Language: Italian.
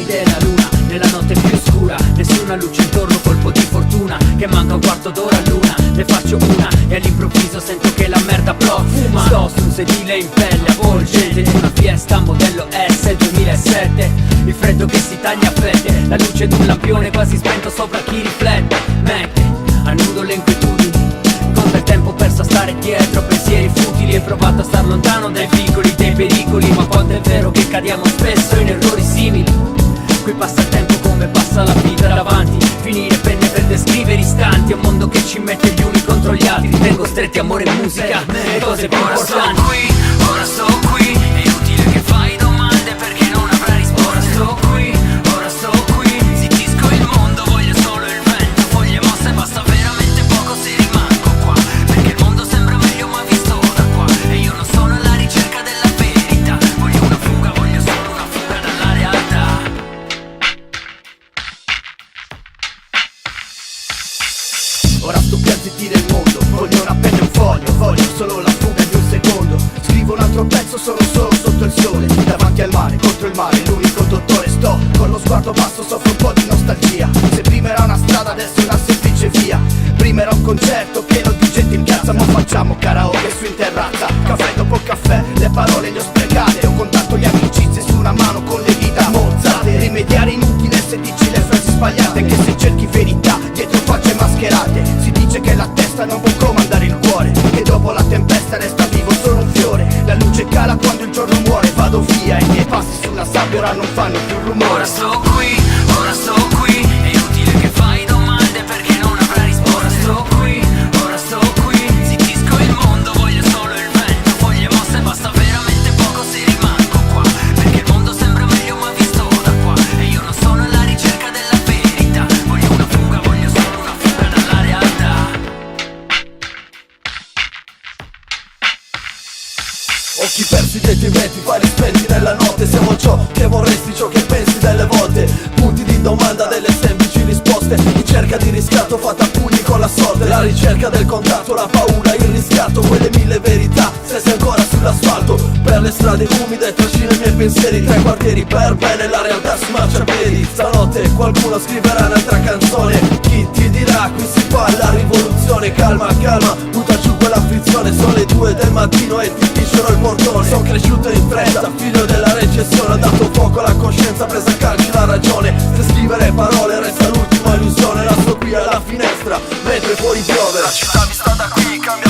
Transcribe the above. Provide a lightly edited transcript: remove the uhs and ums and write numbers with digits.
della luna, nella notte più scura, nessuna luce intorno, colpo di fortuna, che manca un quarto d'ora a luna, ne faccio una e all'improvviso sento che la merda profuma. Sto su un sedile in pelle avvolgente di una Fiesta modello S 2007, il freddo che si taglia a fette, la luce di un lampione quasi spento sopra chi riflette, mette a nudo le inquietudini, conta il tempo perso a stare dietro pensieri futili, e provato a star lontano dai vicoli, dei pericoli, ma quanto è vero che cadiamo spesso in errori simili. Qui passa il tempo come passa la vita davanti, finire penne per descrivere istanti, è un mondo che ci mette gli uni contro gli altri, tengo stretti amore e musica, le cose più importanti. Ora sto qui, è inutile che fai domande perché non avrai risposta. Ora sto qui, zittisco il mondo, voglio solo il vento, foglie mosse, basta veramente poco se rimango qua, perché il mondo sembra meglio ma visto da qua, e io non sono alla ricerca della verità, voglio una fuga, voglio solo una fuga dalla realtà. Ora sto per zittire il mondo, voglio una penna e un foglio, voglio solo la fuga di un secondo. Scrivo un altro pezzo, sono solo sotto il sole, davanti al mare, contro il mare, l'unico dottore. Sto con lo sguardo basso, soffro un po' di nostalgia. Se prima era una strada, adesso è una semplice via. Prima era un concerto pieno di gente in piazza, ma facciamo karaoke su in terrazza. Caffè dopo caffè, le parole le ho sprecate, ho contato le amicizie su una mano con le dita mozzate. Rimediare inutile se dici le frasi sbagliate, che se cerchi verità dietro facce mascherate. Si dice che la testa non può comandare il cuore, che dopo la tempesta resta vivo solo un fiore. La luce cala quando il giorno muore, vado via e i miei passi sulla sabbia ora non fanno più rumore. Ora sto qui, è inutile che fai domande perché non avrai risposta. Ora sto qui, zittisco il mondo, voglio solo il vento, foglie mosse, basta veramente poco se rimango qua, perché il mondo sembra meglio ma visto da qua, e io non sono alla ricerca della verità, voglio una fuga, voglio solo una fuga dalla realtà. Occhi persi dietro i vetri, fari spenti nella notte. Siamo ciò che vorresti, ciò che pensi delle volte. Punti di domanda, delle semplici risposte, in cerca di riscatto fatta a pugni con la sorte. La ricerca del contatto, la paura, il riscatto, quelle mille verità stesse ancora sull'asfalto. Per le strade umide trascino i miei pensieri, tra i quartieri per bene la realtà si marcia a piedi. Stanotte qualcuno scriverà un'altra canzone, chi ti dirà qui si fa la rivoluzione. Calma, calma, butta giù quella frizione, sono le 2 del mattino e ti pisciano il portone. Sono cresciuto in fretta, figlio della recessione, ho dato fuoco alla coscienza, presa a calci la ragione. Se scrivere parole resta l'ultima illusione, la sto qui alla finestra mentre fuori piove. La città vista da qui cambia